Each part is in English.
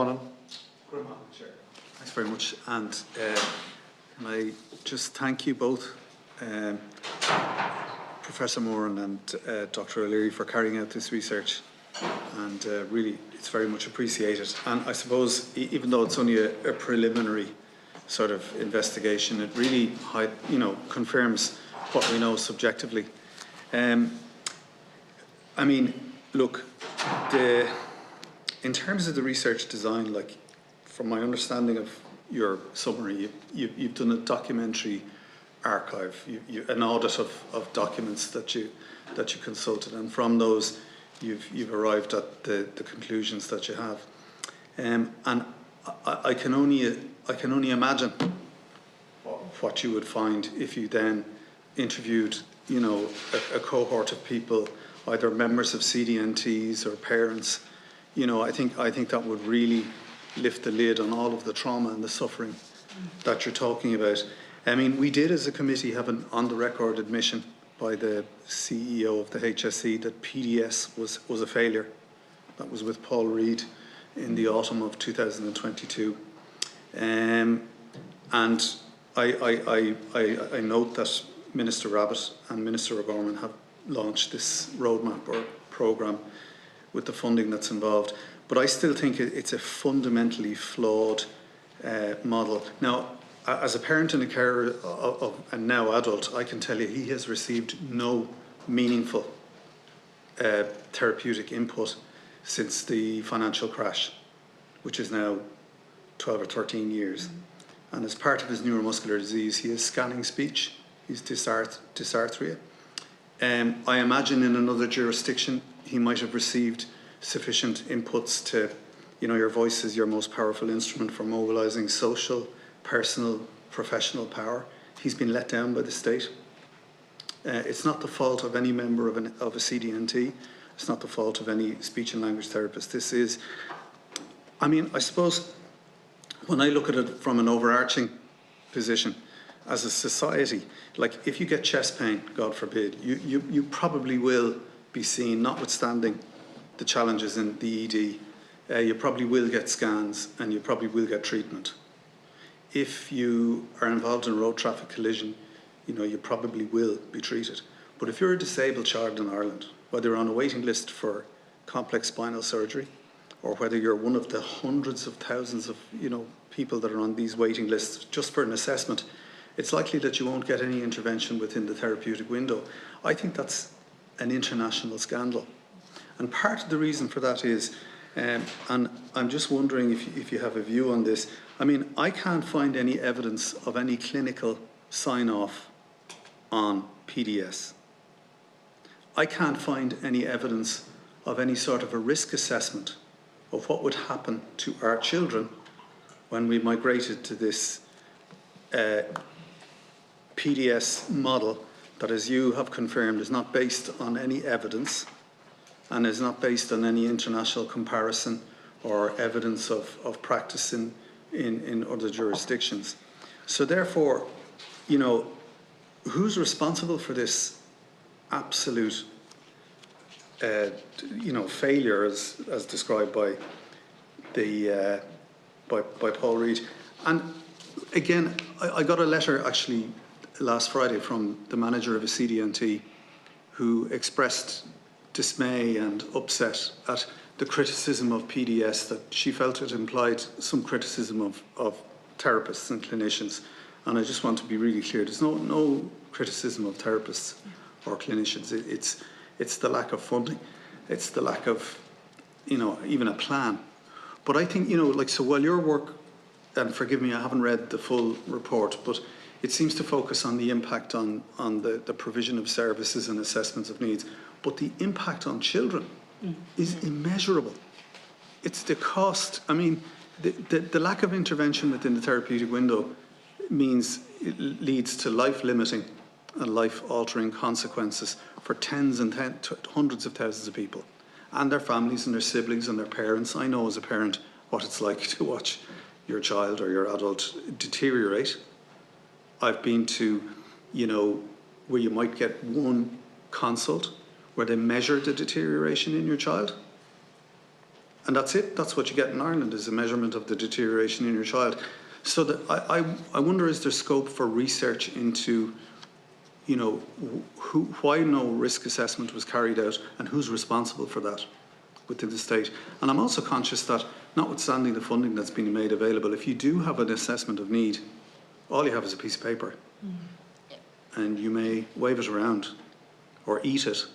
Thanks very much, and can I just thank you both, Professor Moran and Dr. O'Leary, for carrying out this research, and really it's very much appreciated. And I suppose even though it's only a preliminary sort of investigation, it really confirms what we know subjectively. I mean, look, in terms of the research design, like, from my understanding of your summary, you've done a documentary archive, an audit of documents that you consulted, and from those you've arrived at the conclusions that you have. And I can only imagine what you would find if you then interviewed, a cohort of people, either members of CDNTs or parents. I think that would really lift the lid on all of the trauma and the suffering that you're talking about. I mean, we did as a committee have an on-the-record admission by the CEO of the HSE that PDS was a failure. That was with Paul Reid in the autumn of 2022. And I note that Minister Rabbitte and Minister O'Gorman have launched this roadmap or programme with the funding that's involved. But I still think it's a fundamentally flawed model. Now, as a parent and a carer of a now adult, I can tell you he has received no meaningful therapeutic input since the financial crash, which is now 12 or 13 years. And as part of his neuromuscular disease, he is scanning speech. He's dysarthria. I imagine in another jurisdiction, he might have received sufficient inputs to, your voice is your most powerful instrument for mobilising social, personal, professional power. He's been let down by the state. It's not the fault of any member of a CDNT. It's not the fault of any speech and language therapist. This is, I suppose, when I look at it from an overarching position, as a society, like if you get chest pain, God forbid, you probably will be seen, notwithstanding the challenges in the ED, you probably will get scans and you probably will get treatment. If you are involved in a road traffic collision, you probably will be treated. But if you're a disabled child in Ireland, whether you're on a waiting list for complex spinal surgery, or whether you're one of the hundreds of thousands of people that are on these waiting lists just for an assessment, it's likely that you won't get any intervention within the therapeutic window. I think that's an international scandal. And part of the reason for that is, and I'm just wondering if you have a view on this, I can't find any evidence of any clinical sign-off on PDS. I can't find any evidence of any sort of a risk assessment of what would happen to our children when we migrated to this PDS model that, as you have confirmed, is not based on any evidence and is not based on any international comparison or evidence of practice in other jurisdictions. So therefore, who's responsible for this absolute failure as described by Paul Reid? And again, I got a letter actually last Friday from the manager of a CDNT who expressed dismay and upset at the criticism of PDS, that she felt it implied some criticism of therapists and clinicians. And I just want to be really clear, there's no criticism of therapists or clinicians. It's the lack of funding. It's the lack of, even a plan. But I think, so while your work, and forgive me, I haven't read the full report, but it seems to focus on the impact on the provision of services and assessments of needs. But the impact on children is immeasurable. It's the cost. The lack of intervention within the therapeutic window means it leads to life-limiting and life-altering consequences for tens and hundreds of thousands of people and their families and their siblings and their parents. I know as a parent what it's like to watch your child or your adult deteriorate. I've been to, where you might get one consult where they measure the deterioration in your child. And that's it. That's what you get in Ireland, is a measurement of the deterioration in your child. So that I wonder, is there scope for research into, you know, why no risk assessment was carried out and who's responsible for that within the state? And I'm also conscious that, notwithstanding the funding that's been made available, if you do have an assessment of need, all you have is a piece of paper. And you may wave it around or eat it,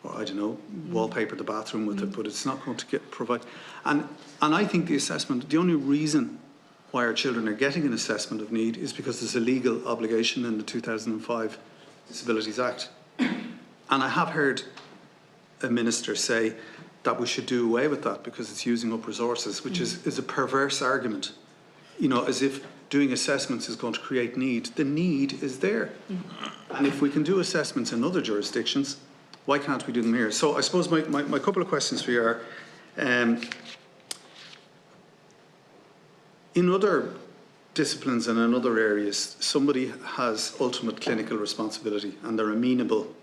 or I don't know, wallpaper the bathroom with it, but it's not going to provide. And I think the assessment, the only reason why our children are getting an assessment of need is because there's a legal obligation in the 2005 Disabilities Act. And I have heard a minister say that we should do away with that because it's using up resources, which is a perverse argument. You know, as if doing assessments is going to create need. The need is there. And if we can do assessments in other jurisdictions, why can't we do them here? So I suppose my couple of questions for you are, in other disciplines and in other areas, somebody has ultimate clinical responsibility and they're amenable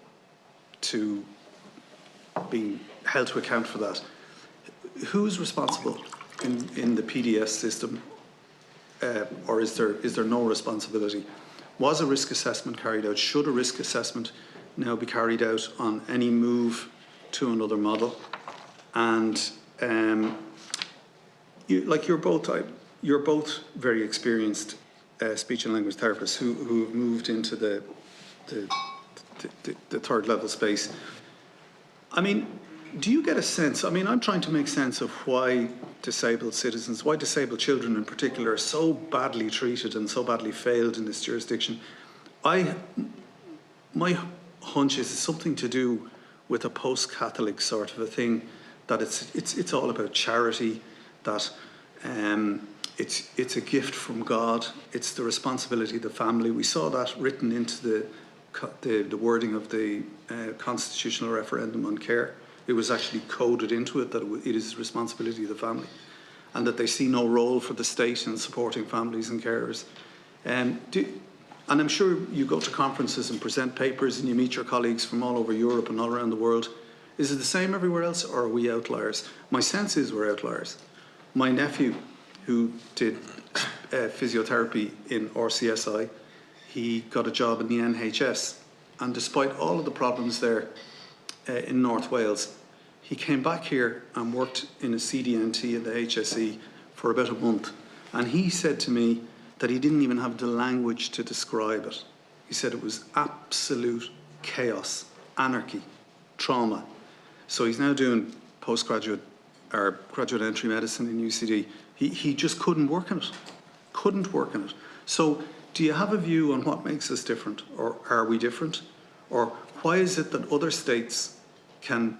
to being held to account for that. Who's responsible in the PDS system, or is there no responsibility? Was a risk assessment carried out? Should a risk assessment now be carried out on any move to another model? And you're both very experienced speech and language therapists who have moved into the third level space. I mean, do you get a sense, I mean, I'm trying to make sense of why disabled citizens, why disabled children in particular are so badly treated and so badly failed in this jurisdiction. My hunch is it's something to do with a post-Catholic sort of a thing, that it's all about charity, that it's a gift from God, it's the responsibility of the family. We saw that written into the wording of the constitutional referendum on care. It was actually coded into it that it is the responsibility of the family, and that they see no role for the state in supporting families and carers. And I'm sure you go to conferences and present papers and you meet your colleagues from all over Europe and all around the world. Is it the same everywhere else, or are we outliers? My sense is we're outliers. My nephew, who did physiotherapy in RCSI, he got a job in the NHS, and despite all of the problems there in North Wales, he came back here and worked in a CDNT in the HSE for about a month. And he said to me that he didn't even have the language to describe it. He said it was absolute chaos, anarchy, trauma. So he's now doing postgraduate or graduate entry medicine in UCD. He just couldn't work in it, couldn't work in it. So do you have a view on what makes us different, or are we different? Or why is it that other states can,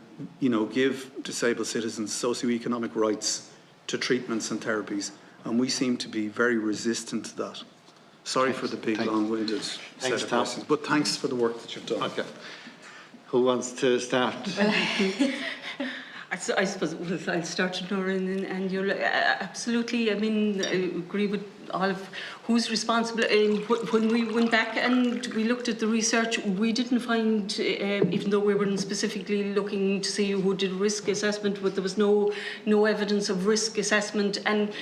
give disabled citizens socioeconomic rights to treatments and therapies, and we seem to be very resistant to that? Sorry for the big, long-winded set of questions, but thanks for the work that you've done. Okay. Who wants to start? I suppose I'll start, Noreen, and you'll absolutely. I mean, I agree with all of who's responsible. When we went back and we looked at the research, we didn't find, even though we weren't specifically looking to see who did risk assessment, but there was no evidence of risk assessment. And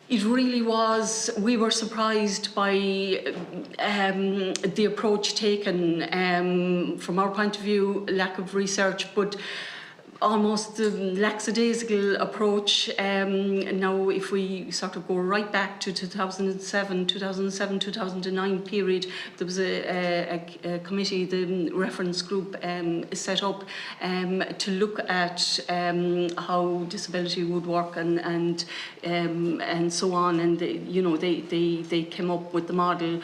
it really was, we were surprised by the approach taken. From our point of view, lack of research, but almost the lackadaisical approach. Now, if we sort of go right back to 2007-2009 period, there was a committee, the reference group, set up to look at how disability would work and so on. And they came up with the model.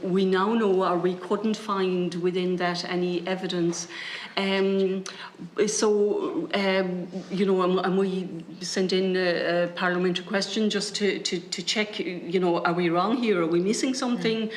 We now know, or we couldn't find within that any evidence. And we sent in a parliamentary question just to check, are we wrong here? Are we missing something?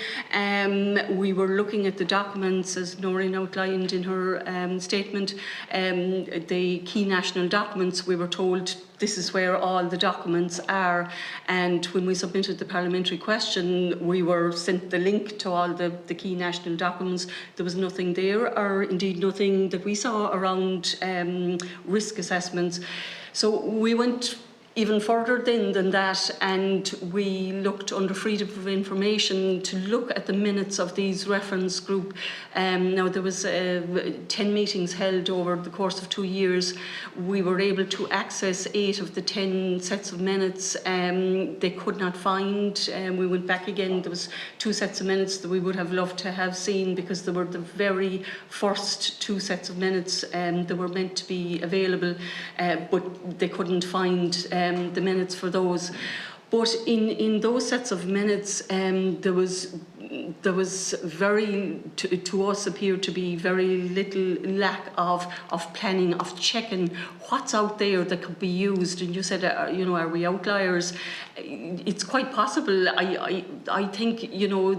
We were looking at the documents, as Noreen outlined in her statement, the key national documents. We were told this is where all the documents are. And when we submitted the parliamentary question, we were sent the link to all the key national documents. There was nothing there, or indeed nothing that we saw around risk assessments. So we went even further then than that, and we looked under freedom of information to look at the minutes of these reference group. Now there was 10 meetings held over the course of 2 years. We were able to access 8 of the 10 sets of minutes. They could not find. We went back again. There was 2 sets of minutes that we would have loved to have seen, because they were the very first 2 sets of minutes that were meant to be available, but they couldn't find the minutes for those. But in those sets of minutes, there was very, to us, appeared to be very little lack of planning, of checking what's out there that could be used. And you said, are we outliers? It's quite possible. I think,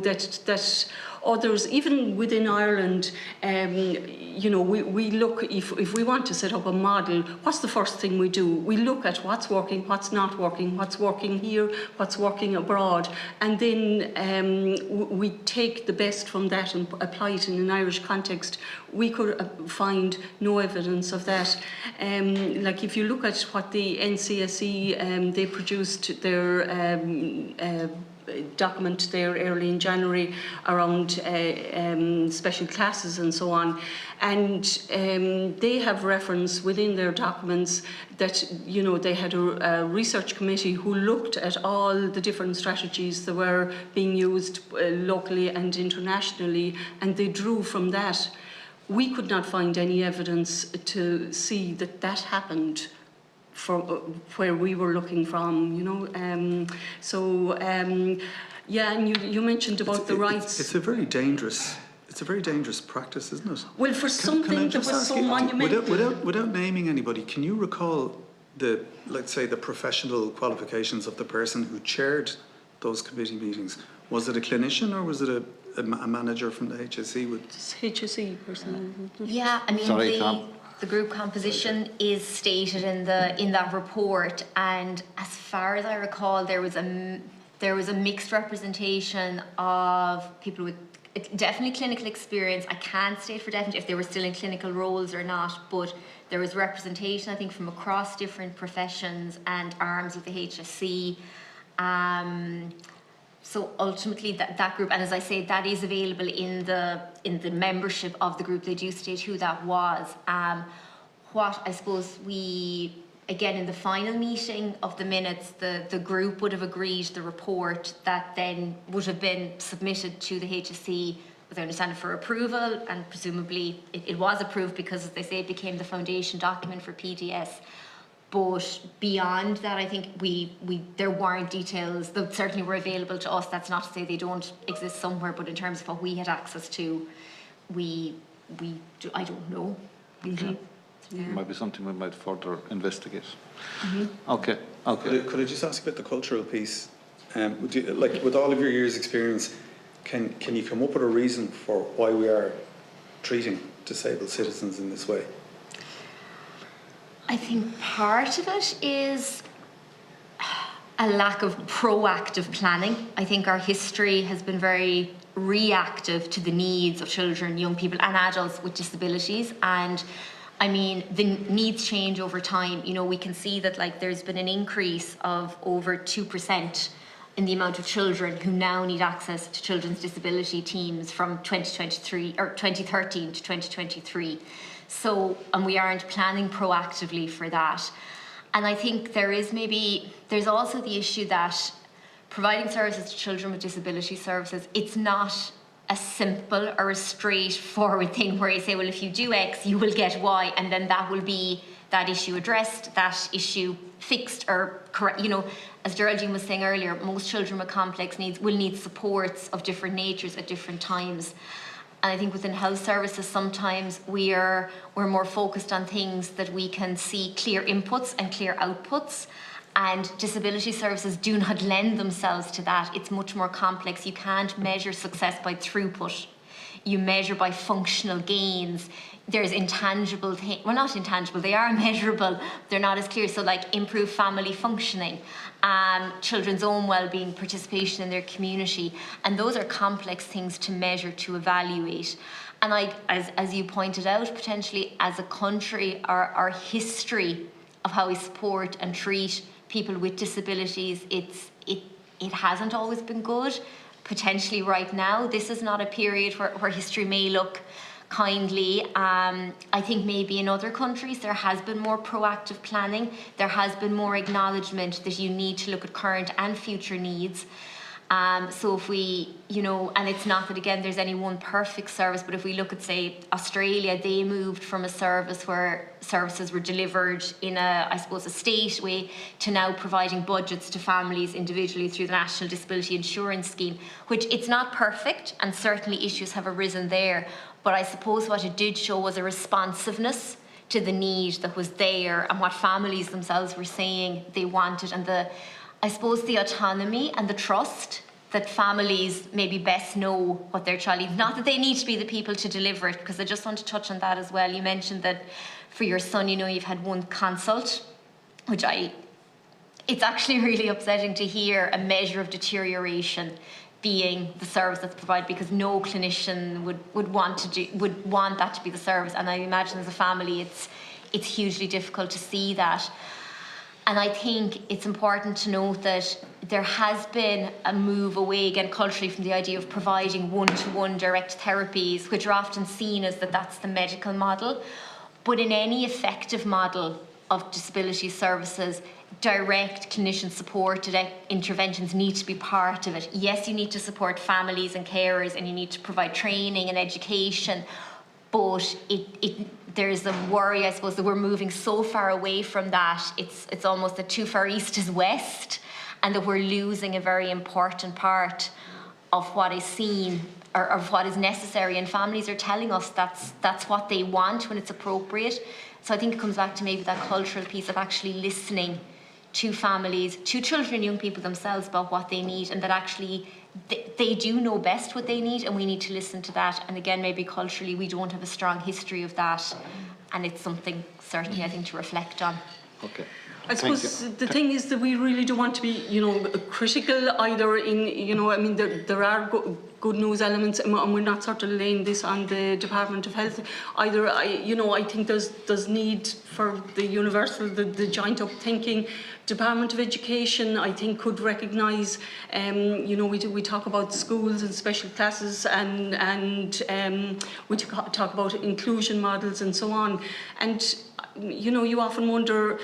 that others, even within Ireland, we look, if we want to set up a model, what's the first thing we do? We look at what's working, what's not working, what's working here, what's working abroad, and then we take the best from that and apply it in an Irish context. We could find no evidence of that. Like if you look at what the NCSE, they produced their document there early in January around special classes and so on, and they have reference within their documents that they had a research committee who looked at all the different strategies that were being used locally and internationally, and they drew from that. We could not find any evidence to see that happened for where we were looking from, yeah, and you mentioned about the rights. It's a very dangerous practice, isn't it? Well, for something that was so monumental. Without naming anybody, can you recall let's say the professional qualifications of the person who chaired those committee meetings? Was it a clinician or was it a manager from the HSE? It's HSE person. Yeah, I mean, the group composition is stated in that report, and as far as I recall, there was a mixed representation of people with definitely clinical experience. I can't state for definite if they were still in clinical roles or not, but there was representation, I think, from across different professions and arms of the HSE. So ultimately, that group, and as I say, that is available in the membership of the group. They do state who that was. What I suppose again, in the final meeting of the minutes, the group would have agreed the report that then would have been submitted to the HSE, as I understand it, for approval, and presumably it was approved because, as they say, it became the foundation document for PDS. But beyond that, I think there weren't details that certainly were available to us. That's not to say they don't exist somewhere, but in terms of what we had access to, I don't know. Mm-hmm. Yeah. Might be something we might further investigate. Mm-hmm. Okay. Could I just ask about the cultural piece? With all of your years' experience, can you come up with a reason for why we are treating disabled citizens in this way? I think part of it is a lack of proactive planning. I think our history has been very reactive to the needs of children, young people and adults with disabilities, and I mean, the needs change over time. We can see that there's been an increase of over 2% in the amount of children who now need access to children's disability teams from 2013 to 2023. So, and we aren't planning proactively for that. And I think there's also the issue that providing services to children with disability services, it's not a simple or a straightforward thing where you say, well, if you do X, you will get Y, and then that will be that issue addressed, that issue fixed or correct. As Geraldine was saying earlier, most children with complex needs will need supports of different natures at different times. And I think within health services, sometimes we're more focused on things that we can see clear inputs and clear outputs. And disability services do not lend themselves to that. It's much more complex. You can't measure success by throughput. You measure by functional gains. There's intangible things, well, not intangible, they are measurable, they're not as clear. So improved family functioning, children's own well-being, participation in their community. And those are complex things to measure, to evaluate. And as you pointed out, potentially as a country, our history how we support and treat people with disabilities, it hasn't always been good. Potentially right now, this is not a period where history may look kindly. I think maybe in other countries there has been more proactive planning. There has been more acknowledgement that you need to look at current and future needs. So if we, and it's not that again there's any one perfect service, but if we look at, say, Australia, they moved from a service where services were delivered in a state way to now providing budgets to families individually through the National Disability Insurance Scheme, which it's not perfect and certainly issues have arisen there. But I suppose what it did show was a responsiveness to the need that was there and what families themselves were saying they wanted, and the autonomy and the trust that families maybe best know what their child needs. Not that they need to be the people to deliver it, because I just want to touch on that as well. You mentioned that for your son, you've had one consult, which it's actually really upsetting to hear a measure of deterioration being the service that's provided, because no clinician would want that to be the service. And I imagine as a family, it's hugely difficult to see that. And I think it's important to note that there has been a move away again culturally from the idea of providing one-to-one direct therapies, which are often seen as that's the medical model. But in any effective model of disability services, direct clinician-supported interventions need to be part of it. Yes, you need to support families and carers, and you need to provide training and education, but there's a worry, I suppose, that we're moving so far away from that. It's almost that too far east is west, and that we're losing a very important part of what is seen or of what is necessary. And families are telling us that's what they want when it's appropriate. So I think it comes back to maybe that cultural piece of actually listening to families, to children and young people themselves about what they need, and that actually they do know best what they need, and we need to listen to that. And again, maybe culturally we don't have a strong history of that, and it's something certainly I think to reflect on. Okay. I suppose the thing is that we really don't want to be, critical either in, there are good news elements, and we're not sort of laying this on the Department of Health either. I think there's need for the universal, the joint up thinking. Department of Education, I think, could recognise, we talk about schools and special classes, and we talk about inclusion models and so on. And you often wonder,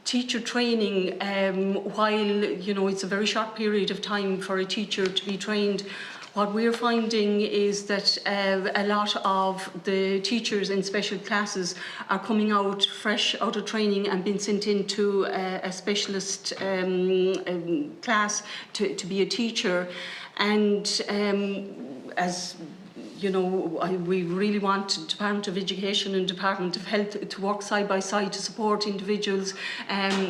teacher training, while, it's a very short period of time for a teacher to be trained, what we're finding is that a lot of the teachers in special classes are coming out fresh out of training and being sent into a specialist class to be a teacher. And as we really want Department of Education and Department of Health to work side by side to support individuals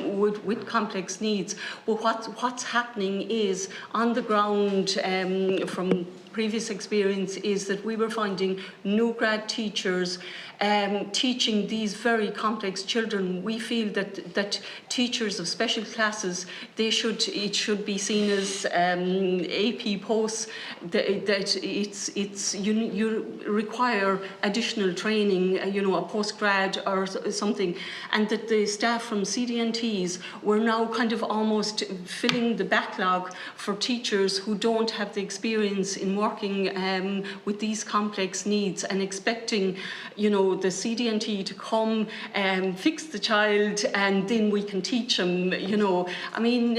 with complex needs. But what's happening is, on the ground, from previous experience, is that we were finding new grad teachers teaching these very complex children. We feel that teachers of special classes, it should be seen as AP posts, that you require additional training, a postgrad or something, and that the staff from CDNTs were now kind of almost filling the backlog for teachers who don't have the experience in working with these complex needs, and expecting, the CDNT to come and fix the child and then we can teach them, I mean,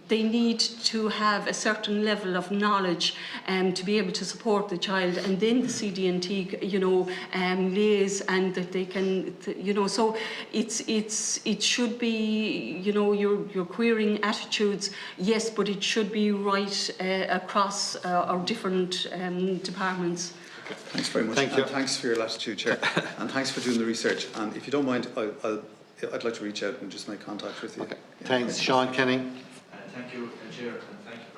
they need to have a certain level of knowledge to be able to support the child, and then the CDNT, liaise, and that they can, so it should be, you're querying attitudes, yes, but it should be right across our different departments. Thanks very much. Thank you. And thanks for your latitude, Chair. And thanks for doing the research. And if you don't mind, I'd like to reach out and just make contact with you. Okay. Thanks, Sean Kenny. Thank you, Chair, and thank you.